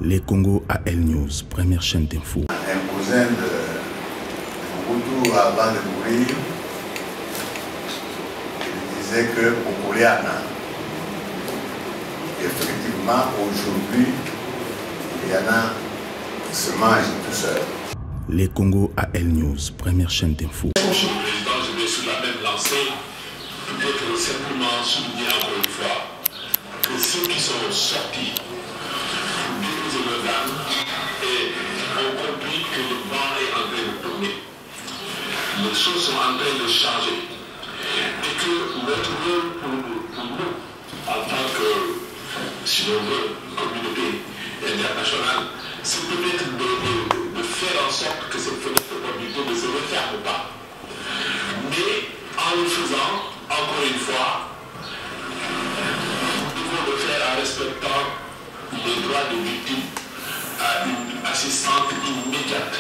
Les Congo AL News, première chaîne d'info. Un cousin de Mobutu, avant de mourir, il disait que Pokoleana, effectivement, aujourd'hui, il y en a qui se mangent tout seul. Les Congo AL News, première chaîne d'info. Monsieur le Président, je vais sur la même lancée, peut-être simplement souligner encore une fois que ceux qui sont sortis déposer leurs armes et ont compris que le vent est en train de tourner. Les choses sont en train de changer. Et que notre rôle pour nous, en tant que, si l'on veut, communauté internationale, c'est peut-être de faire en sorte que cette fenêtre d'opportunité ne se referme pas. Mais en le faisant, encore une fois, nous devons le faire en respectant les droits des victimes à une assistance immédiate,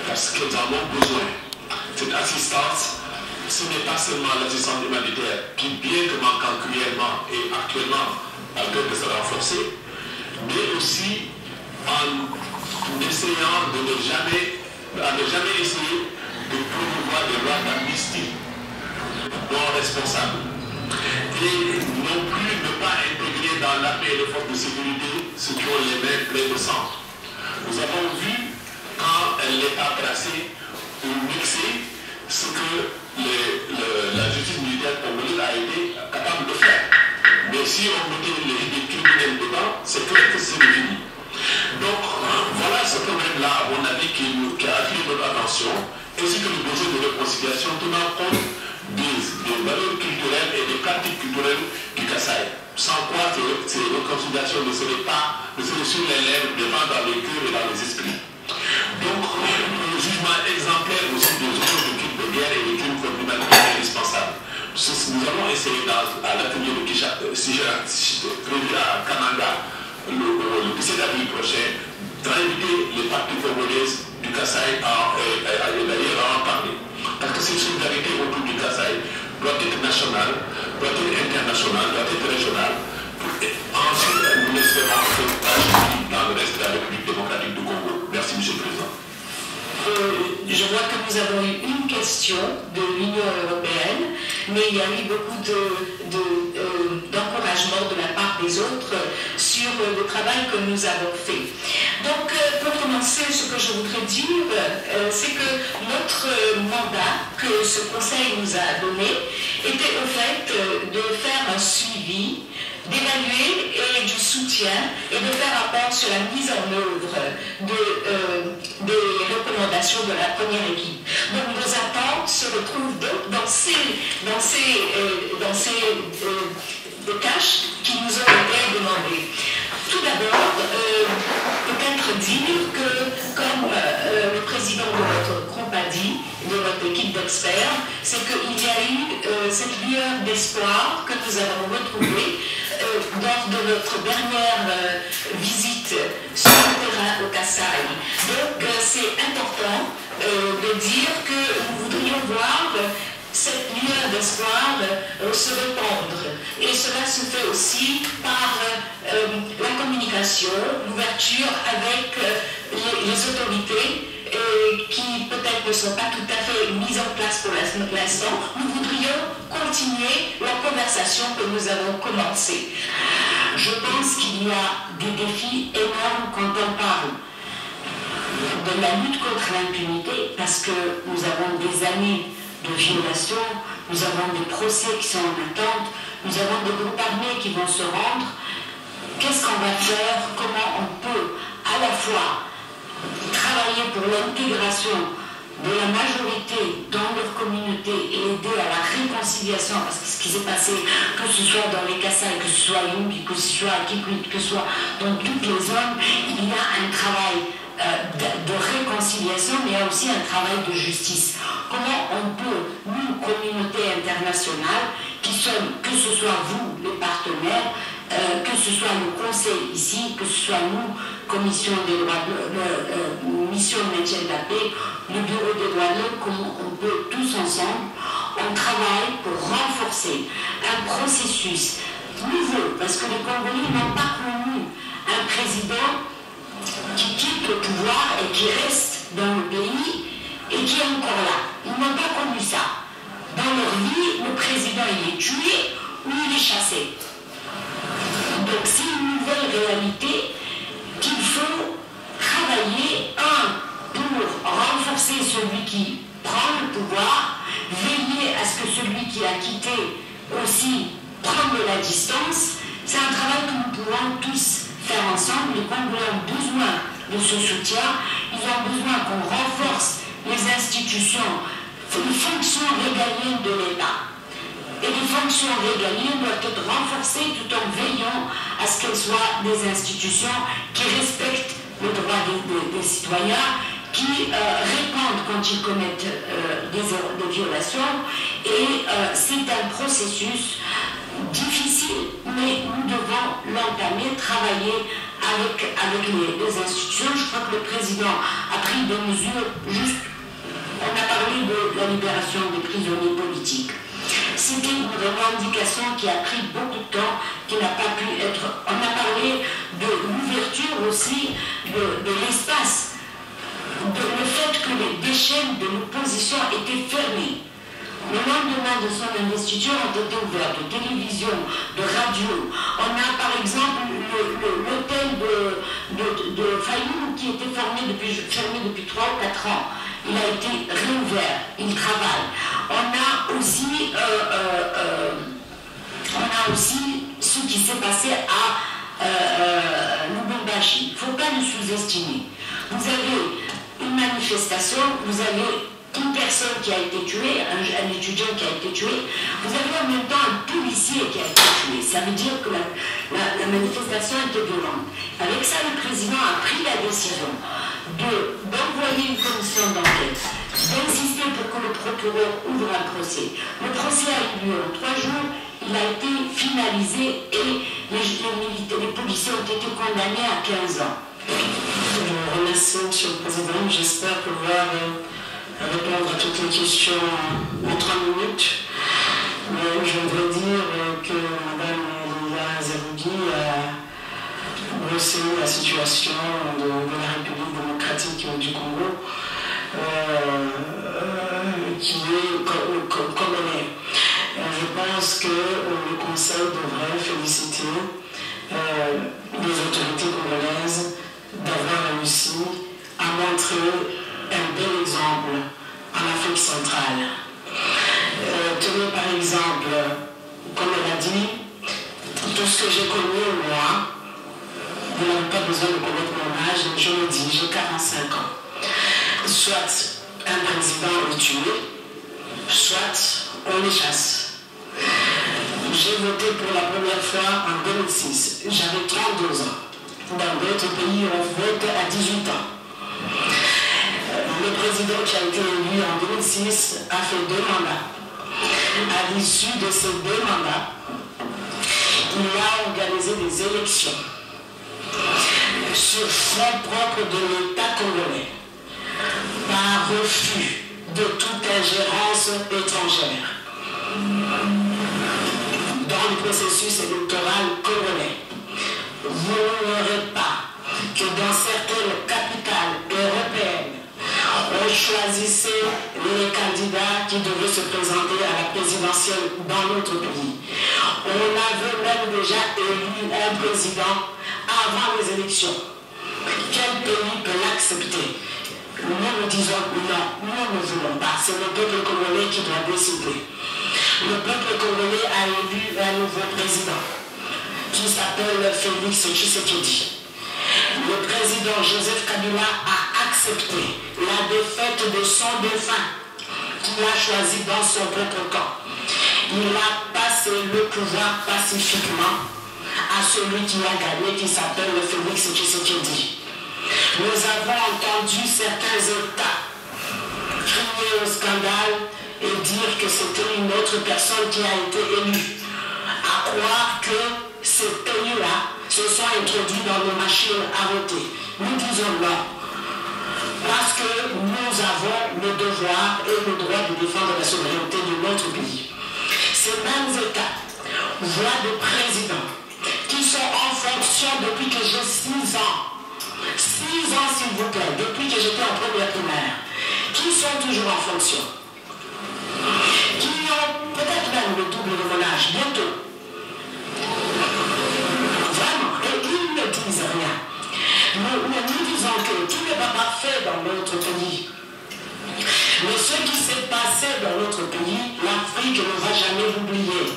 parce qu'elles en ont besoin. Cette assistance, ce n'est pas seulement l'assistance humanitaire qui, bien que manquant cruellement et actuellement en train de se renforcer, mais aussi en essayant de ne jamais essayer de promouvoir des lois d'amnistie non responsables. Et non plus ne pas intégrer dans l'armée et les forces de sécurité ceux qui ont les mains pleines de sang. Nous avons vu quand l'État tracé ou mixé ce que la justice militaire congolaise a été capable de faire. Mais si on mettait les criminels dedans, c'est clair que c'est fini. Donc voilà ce problème-là, à mon avis, qui a attiré notre attention, ainsi que le besoin de réconciliation tenant compte des valeurs culturelles et des pratiques culturelles du Kasaï. Sans quoi ces réconciliations ne seraient sur les lèvres, mais pas dans les cœurs et dans les esprits. Donc le jugement exemplaire aussi des autres crimes de guerre et des crimes contre l'humanité est indispensable. Nous allons essayer à l'atelier de Kinshasa, prévu à Kananga, le 17 avril prochain, d'inviter les parties congolaises du Kasaï d'ailleurs à en parler. Parce que cette solidarité autour du Kasaï doit être nationale, doit être internationale, doit être régionale. Ensuite, nous espérons que dans le reste de la République démocratique du Congo. Merci, M. le Président. Je vois que nous avons eu une question de l'Union européenne, mais il y a eu beaucoup d'encouragement de la part des autres sur le travail que nous avons fait. Donc, pour commencer, ce que je voudrais dire, c'est que notre mandat que ce Conseil nous a donné était au fait de faire un suivi, d'évaluer et du soutien et de faire rapport sur la mise en œuvre des recommandations de la première équipe. Donc nos attentes se retrouvent donc dans ces tâches qui nous ont été demandées. Tout d'abord, peut-être dire que, comme le président de notre groupe a dit, de notre équipe d'experts, c'est qu'il y a eu cette lueur d'espoir que nous avons retrouvée lors de notre dernière visite sur le terrain au Kasaï. Donc c'est important de dire que nous voudrions voir cette lueur d'espoir se répandre. Et cela se fait aussi par la communication, l'ouverture avec les autorités qui peut-être ne sont pas tout à fait mises en place pour l'instant. Nous voudrions continuer la conversation que nous avons commencée. Je pense qu'il y a des défis énormes quand on parle de la lutte contre l'impunité, parce que nous avons des années de violation, nous avons des procès qui sont en attente, nous avons des groupes armés qui vont se rendre. Qu'est-ce qu'on va faire? Comment on peut à la fois travailler pour l'intégration de la majorité dans leur communauté et aider à la réconciliation, parce que ce qui s'est passé, que ce soit dans les Kasaï, que ce soit à Yumbi, que ce soit à Kikwit, que ce soit dans toutes les zones, il y a un travail de réconciliation, mais il y a aussi un travail de justice. Comment on peut, nous, communauté internationale, qui sommes, que ce soit vous, les partenaires, que ce soit le Conseil ici, que ce soit nous, Commission des droits de l'homme, Mission de maintien de la paix, le Bureau des droits de l'homme, comment on peut tous ensemble, on travaille pour renforcer un processus nouveau, parce que les Congolais n'ont pas connu un président qui reste dans le pays et qui est encore là. Ils n'ont pas connu ça. Dans leur vie, le président il est tué ou il est chassé. Donc c'est une nouvelle réalité qu'il faut travailler, pour renforcer celui qui prend le pouvoir, veiller à ce que celui qui a quitté aussi prenne de la distance. C'est un travail que nous pouvons tous faire ensemble. Les Congolais ont besoin de ce soutien. Ils ont besoin qu'on renforce les institutions, les fonctions régaliennes de l'État. Et les fonctions régaliennes doivent être renforcées tout en veillant à ce qu'elles soient des institutions qui respectent le droit des citoyens, qui répondent quand ils commettent des violations. Et c'est un processus difficile, mais nous devons l'entamer, travailler avec les institutions. Je crois que le président a pris des mesures justes. On a parlé de la libération des prisonniers politiques. C'était une revendication qui a pris beaucoup de temps, qui n'a pas pu être... On a parlé de l'ouverture aussi de l'espace, le fait que les chaînes de l'opposition étaient fermées. Le lendemain de son investiture ont été ouvertes de télévision, de radio. On a par exemple l'hôtel de Fayoum qui était fermé depuis 3 ou 4 ans. Il a été réouvert, il travaille. On a aussi ce qui s'est passé à Lubumbashi. Il ne faut pas le sous-estimer. Vous avez une manifestation, vous avez une personne qui a été tuée, un étudiant qui a été tué, vous avez en même temps un policier qui a été tué. Ça veut dire que la manifestation était violente. Avec ça, le président a pris la décision d'envoyer une commission d'enquête, d'insister pour que le procureur ouvre un procès. Le procès a eu lieu en 3 jours, il a été finalisé et les policiers ont été condamnés à 15 ans. Je vous remercie, M. le Président. J'espère pouvoir répondre à toutes les questions en 3 minutes. Je voudrais dire que Mme Lila Zerougui a brossé la situation de la République démocratique du Congo, qui est comme elle est. Je pense que le Conseil devrait féliciter les autorités congolaises d'avoir réussi à montrer un bel exemple en Afrique centrale. Tenez par exemple, comme elle a dit, tout ce que j'ai connu moi, vous n'avez pas besoin de connaître mon âge, je le dis, j'ai 45 ans. Soit un président est tué, soit on les chasse. J'ai voté pour la première fois en 2006, j'avais 32 ans. Dans d'autres pays, on vote à 18 ans. Le président qui a été élu en 2006 a fait 2 mandats. À l'issue de ces 2 mandats, il a organisé des élections sur fonds propres de l'État congolais, par refus de toute ingérence étrangère dans le processus électoral congolais. Vous n'aurez pas que dans certaines capitales européennes, on choisissait les candidats qui devaient se présenter à la présidentielle dans notre pays. On avait même déjà élu un président avant les élections. Quel pays peut l'accepter? Nous disons non, nous ne voulons pas. C'est le peuple congolais qui doit décider. Le peuple congolais a élu un nouveau président qui s'appelle Félix Tshisekedi. Le président Joseph Kabila a accepté la défaite de son défunt qu'il a choisi dans son propre camp. Il a passé le pouvoir pacifiquement à celui qui a gagné, qui s'appelle Félix Tshisekedi. Nous avons entendu certains États crier au scandale et dire que c'était une autre personne qui a été élue. À croire que ces pays-là se sont introduits dans nos machines à voter. Nous disons non. Parce que nous avons le devoir et le droit de défendre la souveraineté de notre pays. Ces mêmes États voient des présidents qui sont en fonction depuis que j'ai 6 ans. 6 ans s'il vous plaît, depuis que j'étais en première primaire, qui sont toujours en fonction, qui ont peut-être même le double de mon âge, bientôt. Vraiment, et ils ne disent rien. Nous disons que tout n'est pas parfait dans notre pays. Mais ce qui s'est passé dans notre pays, l'Afrique ne va jamais l'oublier.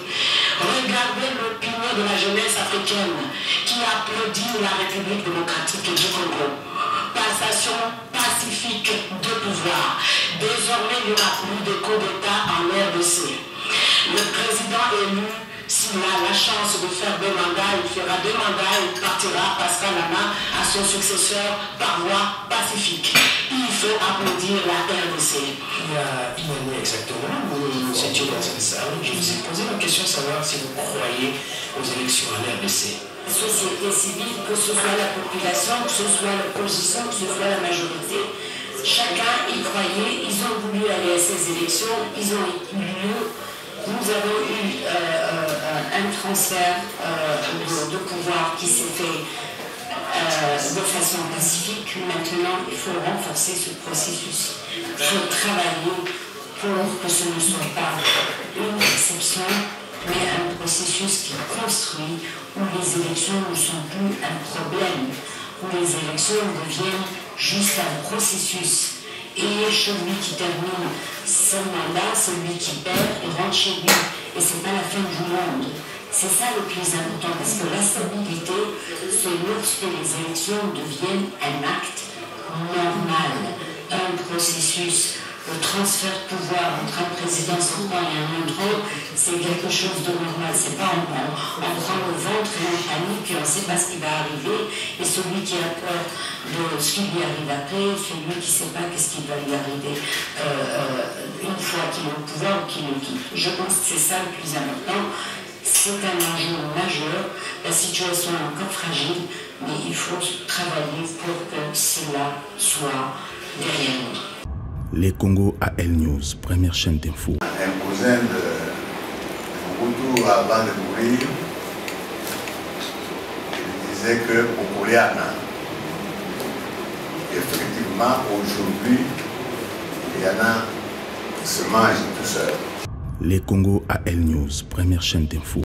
Regardez l'opinion de la jeunesse africaine qui applaudit la République démocratique du Congo. Passation pacifique de pouvoir. Désormais, il n'y aura plus de coup d'État en RDC. Le président élu, s'il a la chance de faire 2 mandats, il fera 2 mandats, il partira, passera la main à son successeur par voie pacifique. Il faut applaudir la RDC. Il y a une année exactement, nous étions dans cette salle, je vous ai posé la question de savoir si vous croyez aux élections à l'RDC. Société civile, que ce soit la population, que ce soit l'opposition, que ce soit la majorité, chacun y croyait, ils ont voulu aller à ces élections, ils ont eu lieu. Nous avons eu un transfert de pouvoir qui s'est fait de façon pacifique. Maintenant, il faut renforcer ce processus. Il faut travailler pour que ce ne soit pas une exception, mais un processus qui construit, où les élections ne sont plus un problème, où les élections deviennent juste un processus. Et celui qui termine son mandat, celui qui perd, il rentre chez lui. Et ce n'est pas la fin du monde. C'est ça le plus important, parce que la stabilité, c'est lorsque les élections deviennent un acte normal, un processus. Le transfert de pouvoir entre un président sortant et un autre, c'est quelque chose de normal. C'est pas on prend le ventre et on panique et on ne sait pas ce qui va arriver. Et celui qui a peur de ce qui lui arrive après, celui qui ne sait pas qu'est-ce qui va lui arriver une fois qu'il est au pouvoir ou qu'il le quitte. Je pense que c'est ça le plus important. C'est un enjeu majeur. La situation est encore fragile, mais il faut travailler pour que cela soit derrière nous. Les Congo à El News, première chaîne d'info. Un cousin de Mobutu, avant de mourir, il disait que Popoliana, effectivement, aujourd'hui, il y en a qui se mangent tout seul. Les Congo à El News, première chaîne d'info.